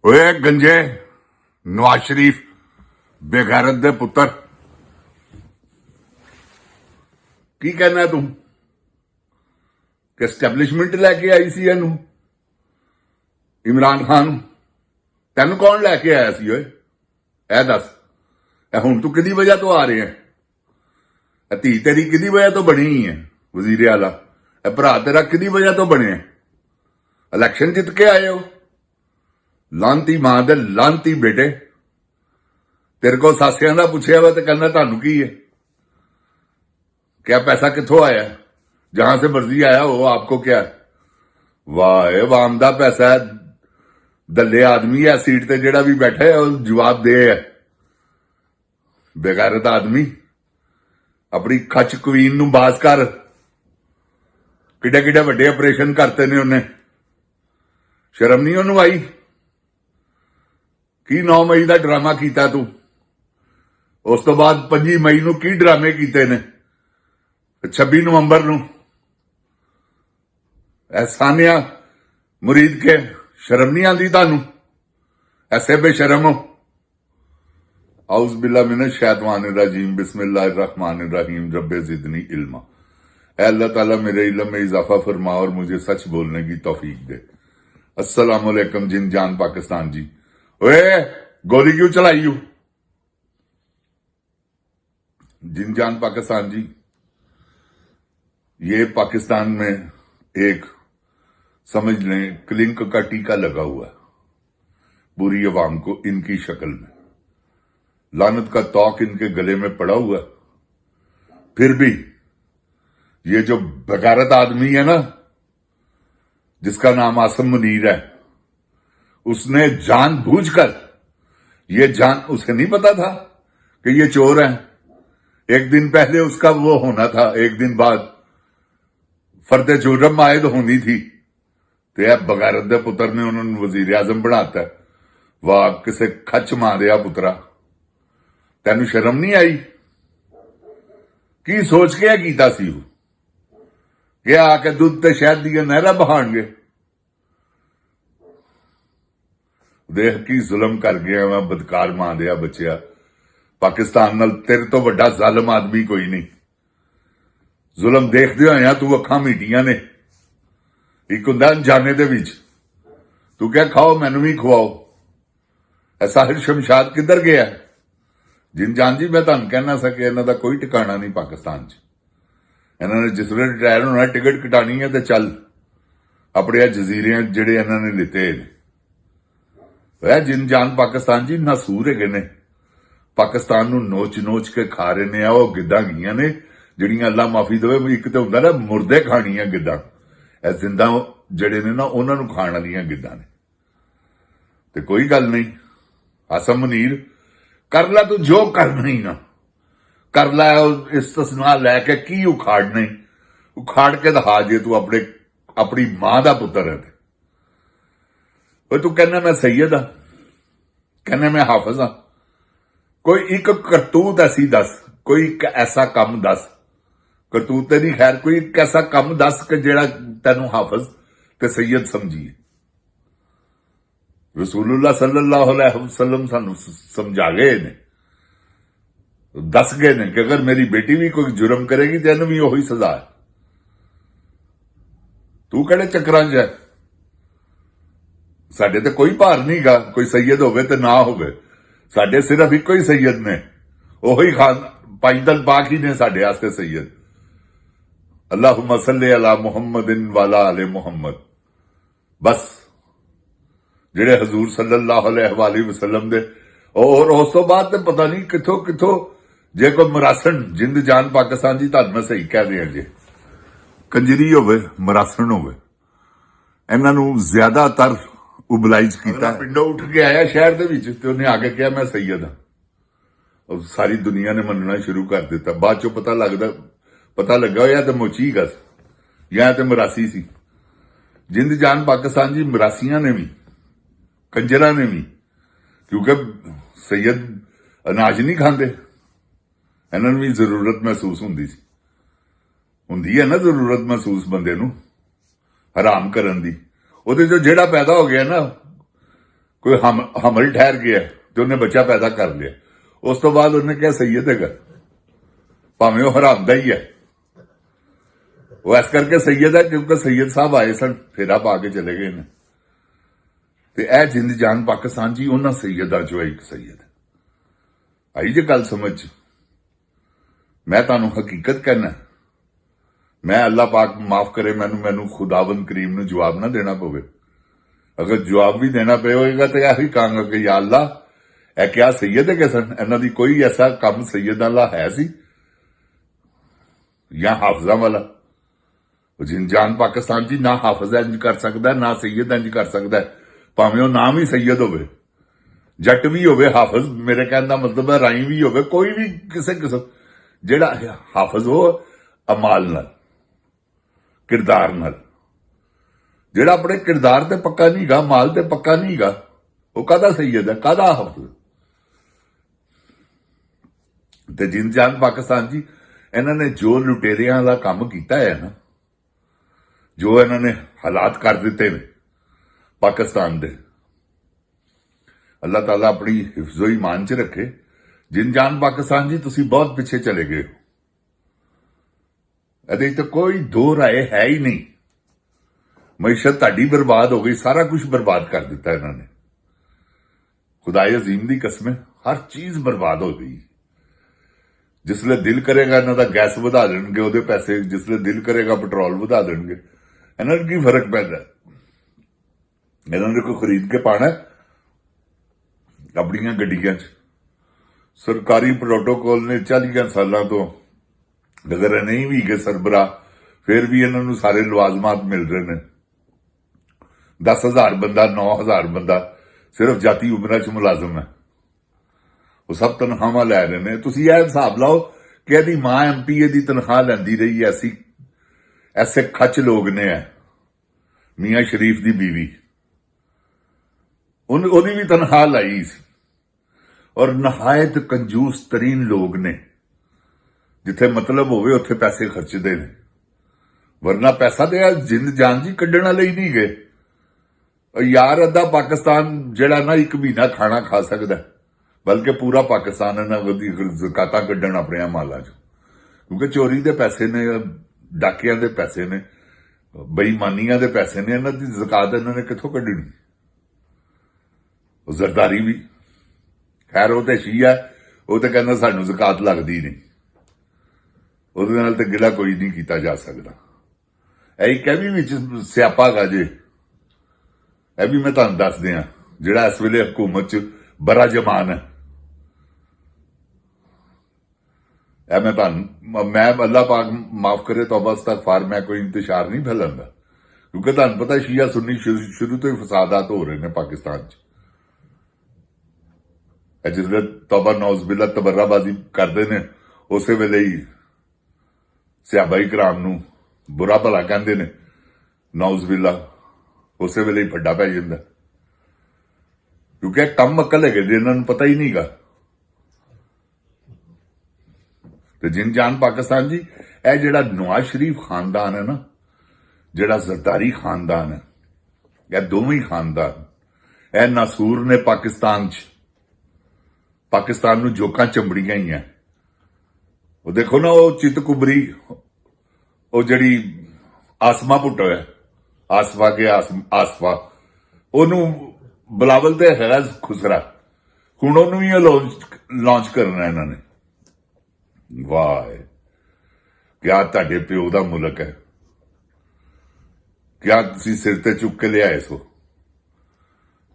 ਓਏ ਗੰਜੇ ਨਵਾਜ਼ ਸ਼ਰੀਫ ਬੇਗੈਰਤ ਦੇ ਪੁੱਤਰ ਕੀ ਕਹਿਣਾ ਤੂੰ ਕਿ ਐਸਟੈਬਲਿਸ਼ਮੈਂਟ ਲੈ ਕੇ ਆਈ ਸੀ ਇਹਨੂੰ ਇਮਰਾਨ ਖਾਨ ਤੈਨੂੰ ਕੌਣ ਲੈ ਕੇ ਆਇਆ ਸੀ ਓਏ ਇਹ ਦੱਸ ਇਹ ਹੁਣ ਤੂੰ ਕਿਹਦੀ ਵਜ੍ਹਾ ਤੋਂ ਆ ਰਿਹਾ ਇਹ ਧੀ ਤੇਰੀ ਕਿਹਦੀ ਵਜ੍ਹਾ ਤੋਂ ਬਣੀ ਹੈ ਵਜ਼ੀਰ ਆਲਾ ਇਹ ਭਰਾ ਤੇਰਾ ਕਿਹਦੀ ਵਜ੍ਹਾ ਤੋਂ ਬਣਿਆ ਇਲੈਕਸ਼ਨ ਜਿੱਤ ਕੇ ਆਏ ਹੋ ਲਾਂਤੀ ਮਾਂ ਦੇ ਲਾਂਤੀ ਬੇਟੇ तेरे को सासियां का पूछा वा तो कहना तुहानू की है क्या पैसा कित्थों आया जहां से मर्जी आया हो आपको क्या वाह वाम दा पैसा है दल्ले आदमी है सीट ते जेड़ा भी बैठा है जवाब दे है बेगैरत आदमी अपनी खच क्वीन नू बाज कर किडे किडे वड्डे ऑपरेशन करते ने उन्हें शर्म नहीं उन्होंने आई की 9 मई का ड्रामा किया तू उस तो बाद 25 मई नू की ड्रामे किए ने 26 नवंबर नू सानिया मुरीद के शर्म नहीं आती तानू ऐसे बेशरम हो औज़ बिल्लाह मिनश शैतानिर रजीम बिस्मिल्लाहिर रहमानिर रहीम रब्बे ज़िदनी इल्मा ऐ अल्लाह ताला मेरे इल्म में इजाफा फरमा और मुझे सच बोलने की तौफीक दे। अस्सलाम वालेकुम जिन जान पाकिस्तान जी। ओए गोली क्यों चलाई हो जिन जान पाकिस्तान जी। ये पाकिस्तान में एक समझ लें क्लिंक का टीका लगा हुआ है पूरी अवाम को इनकी शक्ल में लानत का तौक इनके गले में पड़ा हुआ है। फिर भी ये जो बेगैरत आदमी है ना जिसका नाम आसम मुनीर है उसने जानबूझकर ये उसे नहीं पता था कि ये चोर है। एक दिन पहले उसका वो होना था एक दिन बाद फर्दे जुर्म आयद होनी थी तो यह बगैरत दे पुत्र ने उन्होंने वजीर आजम बनाता है। वाह किसे खच मारिया पुत्रा तेन शर्म नहीं आई की सोच के कीता सी कि आके दुध ते शहद दी नहरा बहाणगे देख की जुल्म कर गया मैं बदकार मां दिया बच्चिया पाकिस्तान नाल तेरे तो वड्डा जालिम आदमी कोई नहीं। जुल्म देखदे होया तू अखां मीटियां ने एक हुंदा अनजाने दे विच तू क्या खाओ मैनू भी खवाओ ऐसा हिर शमशाद किधर गया जिन जान जी मैं तुहानू कह ना सके इन्हां दा कोई ठिकाना नहीं पाकिस्तान च। इन्हां ने जिस वेले रिटायर होना टिकट कटानी है तो चल अपने जजीरे जिहड़े इन्हां ने लिते ने जिन जान पाकिस्तान जी नासूर है ने पाकिस्तान नू नोच नोच के खा रहे ने वो गिद्दां गईयां ने जिहड़ियां अल्लाह माफी देवे एक तो हुंदा ना मुर्दे खाणियां गिद्दां ए जिंदा जिहड़े ने ना उन्हां नू खाण वालियां गिद्दां ने ते कोई गल नहीं। आसम मुनीर कर ला तू जो करना ही ना कर ला इस्तिसना लैके की उखाड़ना ही उखाड़ के दिखा जे तू अपनी मां दा पुत्तर है तू कहना मैं सैयद हाँ कहना मैं हाफिज हाँ कोई एक करतूत ऐसी दस कोई एक ऐसा कम दस करतूत तेरी खैर कोई एक ऐसा कम दस कि जेड़ा तेनू हाफिज ते सैयद समझिए। रसूलुल्लाह सल्लल्लाहु अलैहि वसल्लम सानू समझा गए ने दस गए ने कि अगर मेरी बेटी भी कोई जुर्म करेगी तो इन्हू भी ओही सजा है। तू किहड़े चक्करां च है साडे ते कोई भार नहीं गा कोई सैयद होवे ते ना होवे साडे सिर्फ एक ही सैयद ने ओही खान पाइदल पाक ही ने साडे वास्ते सैयद। अल्लाहुम्मा सल्ली अला मुहम्मदिन वाला आले मुहम्मद बस जेड़े हजूर सल्लल्लाहु अलैहि वसल्लम दे और उस तो बाद ते पता नहीं किथों किथों जे कोई मरासन जिंद जान पाकिस्तान जी तुहानू मैं सही कह दिया जे कंजरी होवे मरासन होवे इन्हां नू ज्यादातर उबलाइज किया पिंडों उठ के आया शहर दे विच ते उन्हें आके कहा मैं सैयद हाँ और सारी दुनिया ने मनना शुरू कर दिता। बाद चो पता लगा या तो मोची गस या तो मरासी सी जिंद जान पाकिस्तान जी मरासियां ने भी कंजरा ने भी क्योंकि सैयद अनाज नहीं खाते इन्होंने भी जरूरत महसूस हुंदी है ना जरूरत महसूस बंदे नू हराम करन दी ਉਹਦੇ ਜੋ ਜਿਹੜਾ ਪੈਦਾ ਹੋ ਗਿਆ ਨਾ ਕੋਈ ਹਮਲ ਠਹਿਰ ਗਿਆ ਤੇ ਉਹਨੇ ਬੱਚਾ ਪੈਦਾ ਕਰ ਲਿਆ, ਉਸ ਤੋਂ ਬਾਅਦ ਉਹਨੇ ਕਿਹਾ ਸੈਯਦ ਹੈਗਾ, ਭਾਵੇਂ ਉਹ ਹਰਾਮ ਦਾ ਹੀ ਹੈ। ਉਹ ਇਸ ਕਰਕੇ ਸੈਯਦ ਹੈ ਕਿਉਂਕਿ ਸੈਯਦ ਸਾਹਿਬ ਆਏ ਸਨ, ਫੇਰਾ ਪਾ ਕੇ ਚਲੇ ਗਏ ਨੇ। ਤੇ ਇਹ ਜਿੰਦ ਜਾਨ ਪਾਕਿਸਤਾਨ ਜੀ ਉਹਨਾਂ ਸੈਯਦਾਂ ਚੋਂ ਇੱਕ ਸੈਯਦ ਆਈ ਜੇ ਗੱਲ ਸਮਝ। ਮੈਂ ਤੁਹਾਨੂੰ ਹਕੀਕਤ ਕਹਿਣਾ, ਮੈਂ ਅੱਲਾਹ ਪਾਕ ਮਾਫ ਕਰੇ ਮੈਨੂੰ ਖੁਦਾਵੰਦ ਕਰੀਮ ਨੂੰ ਜਵਾਬ ਨਾ ਦੇਣਾ ਪਵੇ। ਅਗਰ ਜਵਾਬ ਵੀ ਦੇਣਾ ਪਵੇਗਾ ਤਾਂ ਇਹੀ ਕਹਾਂਗਾ ਕਿ ਯਾ ਅੱਲਾ ਇਹ ਕਿਆ ਸੈਯਦ ਹੈ ਕਿ ਸਨ, ਇਹਨਾਂ ਦੀ ਕੋਈ ਐਸਾ ਕੰਮ ਸੈਯਦਾਂ ਦਾ ਹੈ ਸੀ ਜਾਂ ਹਾਫਜ਼ਾਂ ਵਾਲਾ। ਜਿੰਦ ਜਾਨ ਪਾਕਿਸਤਾਨ ਜੀ ਨਾ ਹਾਫਜ਼ ਇੰਜ ਕਰ ਸਕਦਾ, ਨਾ ਸੈਯਦ ਇੰਜ ਕਰ ਸਕਦਾ, ਭਾਵੇਂ ਉਹ ਨਾਮ ਹੀ ਸੈਯਦ ਹੋਵੇ, ਜੱਟ ਵੀ ਹੋਵੇ ਹਾਫਜ਼। ਮੇਰੇ ਕਹਿਣ ਦਾ ਮਤਲਬ ਹੈ ਰਾਈ ਵੀ ਹੋਵੇ, ਕੋਈ ਵੀ ਕਿਸੇ ਕਿਸਮ, ਜਿਹੜਾ ਹਾਫਜ਼ ਉਹ ਅਮਾਲ ਨਾਲ, ਕਿਰਦਾਰ ਨਾਲ, ਜਿਹੜਾ ਆਪਣੇ ਕਿਰਦਾਰ ਤੇ ਪੱਕਾ ਨਹੀਂਗਾ, ਮਾਲ ਤੇ ਪੱਕਾ ਨਹੀਂਗਾ, ਉਹ ਕਾਹਦਾ ਸੈਯਦ ਹੈ, ਕਾਹਦਾ ਹਾਫਜ਼। ਤੇ ਜਿੰਦ ਜਾਨ ਪਾਕਿਸਤਾਨ ਜੀ ਇਹਨਾਂ ਨੇ ਜੋ ਲੁਟੇਰਿਆਂ ਵਾਲਾ ਕੰਮ ਕੀਤਾ ਹੈ ਨਾ, ਜੋ ਇਹਨਾਂ ਨੇ ਹਾਲਾਤ ਕਰ ਦਿੱਤੇ ਨੇ ਪਾਕਿਸਤਾਨ ਦੇ, ਅੱਲਾਹ ਤਾਲਾ ਆਪਣੀ ਹਿਫਜ਼ੋ ਈਮਾਨ 'ਚ ਰੱਖੇ। ਜਿੰਦ ਜਾਨ ਪਾਕਿਸਤਾਨ ਜੀ ਤੁਸੀਂ ਬਹੁਤ ਪਿੱਛੇ ਚਲੇ ਗਏ ਹੋ, ਇਹਦੇ 'ਚ ਤਾਂ ਕੋਈ ਦੋ ਰਾਏ ਹੈ ਹੀ ਨਹੀਂ। ਮਈਸ਼ਤ ਤੁਹਾਡੀ ਬਰਬਾਦ ਹੋ ਗਈ, ਸਾਰਾ ਕੁਝ ਬਰਬਾਦ ਕਰ ਦਿੱਤਾ ਇਹਨਾਂ ਨੇ। ਖੁਦਾਏ ਅਜ਼ੀਮ ਦੀ ਕਸਮ, ਹਰ ਚੀਜ਼ ਬਰਬਾਦ ਹੋ ਗਈ। ਜਿਸਲੇ ਦਿਲ ਕਰੇਗਾ ਇਹਨਾਂ ਦਾ ਗੈਸ ਵਧਾ ਦੇਣਗੇ ਉਹਦੇ ਪੈਸੇ, ਜਿਸਲੇ ਦਿਲ ਕਰੇਗਾ ਪੈਟਰੋਲ ਵਧਾ ਦੇਣਗੇ। ਇਹਨਾਂ ਨੂੰ ਕੀ ਫਰਕ ਪੈਂਦਾ? ਇਹਨਾਂ ਨੇ ਕੋਈ ਖਰੀਦ ਕੇ ਪਾਣਾ ਆਪਣੀਆਂ ਗੱਡੀਆਂ 'ਚ। ਸਰਕਾਰੀ ਪ੍ਰੋਟੋਕੋਲ ਨੇ 40 ਸਾਲਾਂ ਤੋਂ, ਅਗਰ ਇਹ ਨਹੀਂ ਵੀ ਗਏ ਸਰਬਰਾਹ, ਫਿਰ ਵੀ ਇਹਨਾਂ ਨੂੰ ਸਾਰੇ ਲਵਾਜ਼ਮਾਤ ਮਿਲ ਰਹੇ ਨੇ। 10,000 ਬੰਦਾ, 9,000 ਬੰਦਾ ਸਿਰਫ ਜਾਤੀ ਉਮਰਾਂ 'ਚ ਮੁਲਾਜ਼ਮ ਹੈ, ਉਹ ਸਭ ਤਨਖਾਹਾਂ ਲੈ ਰਹੇ ਨੇ। ਤੁਸੀਂ ਇਹ ਹਿਸਾਬ ਲਾਓ ਕਿ ਇਹਦੀ ਮਾਂ MP ਦੀ ਤਨਖਾਹ ਲੈਂਦੀ ਰਹੀ, ਐਸੇ ਖੱਚ ਲੋਕ ਨੇ। ਮੀਆਂ ਸ਼ਰੀਫ ਦੀ ਬੀਵੀ, ਉਹਦੀ ਵੀ ਤਨਖਾਹ ਲਾਈ ਸੀ। ਔਰ ਨਹਾਇਤ ਕੰਜੂਸ ਤਰੀਨ ਲੋਕ ਨੇ, ਜਿੱਥੇ ਮਤਲਬ ਹੋਵੇ ਉੱਥੇ ਪੈਸੇ ਖਰਚਦੇ ਨੇ। ਵਰਨਾ ਪੈਸਾ ਤੇ ਜਿੰਦ ਜਾਨ ਜੀ ਕੱਢਣ ਵਾਲੇ ਹੀ ਨਹੀਂ ਗਏ। ਯਾਰ ਅੱਧਾ ਪਾਕਿਸਤਾਨ ਜਿਹੜਾ ਨਾ ਇੱਕ ਮਹੀਨਾ ਖਾਣਾ ਖਾ ਸਕਦਾ, ਬਲਕਿ ਪੂਰਾ ਪਾਕਿਸਤਾਨ ਇਹਨਾਂ ਦੀ ਜ਼ਕਾਤਾਂ ਕੱਢਣ ਆਪਣੇ ਮਾਲਾਂ 'ਚ, ਕਿਉਂਕਿ ਚੋਰੀ ਦੇ ਪੈਸੇ ਨੇ, ਡਾਕਿਆਂ ਦੇ ਪੈਸੇ ਨੇ, ਬੇਈਮਾਨੀਆਂ ਦੇ ਪੈਸੇ ਨੇ। ਇਹਨਾਂ ਦੀ ਜ਼ਕਾਤ ਇਹਨਾਂ ਨੇ ਕਿੱਥੋਂ ਕੱਢਣੀ? ਜ਼ਰਦਾਰੀ ਵੀ ਖੈਰ ਉਹ ਤੇ ਸ਼ੀਆ, ਉਹ ਤੇ ਕਹਿੰਦਾ ਸਾਨੂੰ ਜ਼ਕਾਤ ਲੱਗਦੀ ਨਹੀਂ, ਉਹਦੇ ਨਾਲ ਤੇ ਗਿਲਾ ਕੋਈ ਨਹੀਂ ਕੀਤਾ ਜਾ ਸਕਦਾ। ਇਹ ਕਹਿ ਵਿੱਚ ਸਿਆਪਾ ਗਾ ਜੇ, ਇਹ ਵੀ ਮੈਂ ਤੁਹਾਨੂੰ ਦੱਸ ਦਿਆਂ, ਜਿਹੜਾ ਇਸ ਵੇਲੇ ਹਕੂਮਤ 'ਚ ਬੜਾ ਜਮਾਨ ਹੈ। ਇਹ ਮੈਂ ਅੱਲਾਹ ਪਾਕ ਮਾਫ ਕਰੇ, ਤੌਬਾ ਇਸਤਗਫਾਰ, ਮੈਂ ਕੋਈ ਇੰਤਸ਼ਾਰ ਨਹੀਂ ਫੈਲਾਉਂਦਾ, ਕਿਉਂਕਿ ਤੁਹਾਨੂੰ ਪਤਾ ਸ਼ੀਆ ਸੁੰਨੀ ਸ਼ੁਰੂ ਤੋਂ ਹੀ ਫਸਾਦਾਤ ਹੋ ਰਹੇ ਨੇ ਪਾਕਿਸਤਾਨ 'ਚ। ਇਹ ਜਿਹੜੇ ਤੌਬਾ ਨੌਜ਼ ਬਿਲਾ ਤਬਰਾਬਾਜ਼ੀ ਕਰਦੇ ਨੇ, ਉਸੇ ਵੇਲੇ ਹੀ ਸਹਾਬਾਈ ਕਰਾਮ ਨੂੰ ਬੁਰਾ ਭਲਾ ਕਹਿੰਦੇ ਨੇ, ਨੌਜ਼ ਬਿਲਾ, ਉਸੇ ਵੇਲੇ ਹੀ ਫੱਡਾ ਪੈ ਜਾਂਦਾ, ਕਿਉਂਕਿ ਕੰਮ ਅਕਲ ਹੈਗੇ ਜੇ ਇਹਨਾਂ ਨੂੰ ਪਤਾ ਹੀ ਨਹੀਂਗਾ। ਤੇ ਜਿੰਦ ਜਾਨ ਪਾਕਿਸਤਾਨ ਜੀ, ਇਹ ਜਿਹੜਾ ਨਵਾਜ਼ ਸ਼ਰੀਫ ਖਾਨਦਾਨ ਹੈ ਨਾ, ਜਿਹੜਾ ਜ਼ਰਦਾਰੀ ਖਾਨਦਾਨ ਹੈ, ਇਹ ਦੋਵੇਂ ਹੀ ਖਾਨਦਾਨ, ਇਹ ਨਾਸੂਰ ਨੇ ਪਾਕਿਸਤਾਨ ਨੂੰ ਜੋਕਾਂ ਚੰਬੜੀਆਂ ਹੀ ਹੈ। ਉਹ ਦੇਖੋ ਨਾ, ਉਹ ਚਿੱਤ ਕੁਬਰੀ, ਉਹ ਜਿਹੜੀ ਆਸਮਾ ਭੁੱਟੋ ਹੈ, ਆਸਫਾ ਕੇ ਆਸਫਾ, ਉਹਨੂੰ ਬਲਾਵਲ ਤੇ ਹੈਗਾ ਖੁਸਰਾ, ਹੁਣ ਉਹਨੂੰ ਵੀ ਲਾਂਚ ਕਰਨਾ ਇਹਨਾਂ ਨੇ। ਵਾਹ, ਕਿਆ ਤੁਹਾਡੇ ਪਿਓ ਦਾ ਮੁਲਕ ਹੈ, ਕਿਆ ਤੁਸੀਂ ਸਿਰ ਤੇ ਚੁੱਕ ਕੇ ਲਿਆਏ ਸੋ।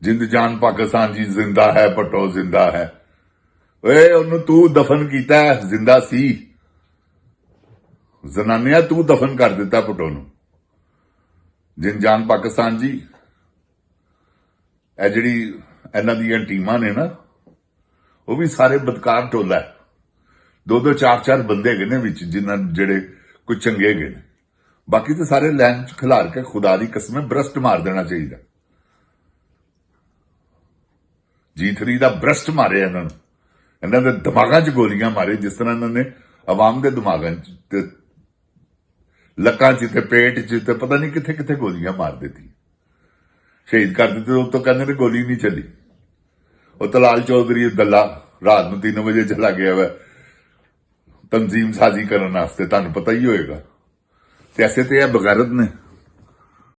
ਜਿੰਦ ਜਾਨ ਪਾਕਿਸਤਾਨ ਜੀ ਜ਼ਿੰਦਾ ਹੈ, ਭੱਟੋ ਜ਼ਿੰਦਾ ਹੈ। ਓਏ ਉਹਨੂੰ ਤੂੰ ਦਫਨ ਕੀਤਾ, ਜ਼ਿੰਦਾ ਸੀ, ਜ਼ਨਾਨਿਆ ਤੂੰ ਦਫਨ ਕਰ ਦਿੱਤਾ ਭੱਟੋ ਨੂੰ। ਜਿੰਦ ਜਾਨ ਪਾਕਿਸਤਾਨ ਜੀ, ਇਹ ਜਿਹੜੀ ਇਹਨਾਂ ਦੀਆਂ ਟੀਮਾਂ ਨੇ ਨਾ, ਉਹ ਵੀ ਸਾਰੇ ਬਦਕਾਰ ਟੋਲਾ ਹੈ। 2-2 4-4 ਬੰਦੇ ਹੈਗੇ ਨੇ ਵਿੱਚ, ਜਿਨ੍ਹਾਂ ਜਿਹੜੇ ਕੁਝ ਚੰਗੇ ਹੈਗੇ ਨੇ, ਬਾਕੀ ਤਾਂ ਸਾਰੇ ਲਾਈਨ 'ਚ ਖਿਲਾਰ ਕੇ ਖੁਦਾ ਦੀ ਕਸਮ ਬ੍ਰਸਟ ਮਾਰ ਦੇਣਾ ਚਾਹੀਦਾ। G3 ਦਾ ਬ੍ਰਸਟ ਮਾਰੇ ਇਹਨਾਂ ਨੂੰ, ਇਹਨਾਂ ਦੇ ਦਿਮਾਗਾਂ 'ਚ ਗੋਲੀਆਂ ਮਾਰੇ, ਜਿਸ ਤਰ੍ਹਾਂ ਇਹਨਾਂ ਨੇ ਆਵਾਮ ਦੇ ਦਿਮਾਗਾਂ 'ਚ ਤੇ ਲੱਕਾਂ 'ਚ ਤੇ ਪੇਟ 'ਚ ਤੇ ਪਤਾ ਨਹੀਂ ਕਿੱਥੇ ਕਿੱਥੇ ਗੋਲੀਆਂ ਮਾਰ ਦਿੱਤੀ। ਸ਼ਹੀਦ ਕਰ ਦਿੱਤੇ, ਉਹ ਤੋਂ ਕਹਿੰਦੇ ਨੇ ਗੋਲੀ ਨਹੀਂ ਚੱਲੀ। ਉਹ ਤਲਾਲ ਚੌਧਰੀ ਦੱਲਾ ਰਾਤ ਨੂੰ 3 ਵਜੇ ਚਲਾ ਗਿਆ ਵਾ ਤਨਜ਼ੀਮ ਸਾਜ਼ੀ ਕਰਨ ਵਾਸਤੇ, ਤੁਹਾਨੂੰ ਪਤਾ ਹੀ ਹੋਏਗਾ। ਤੇ ਐਸੇ ਤੇ ਇਹ ਬਗੈਰਤ ਨੇ।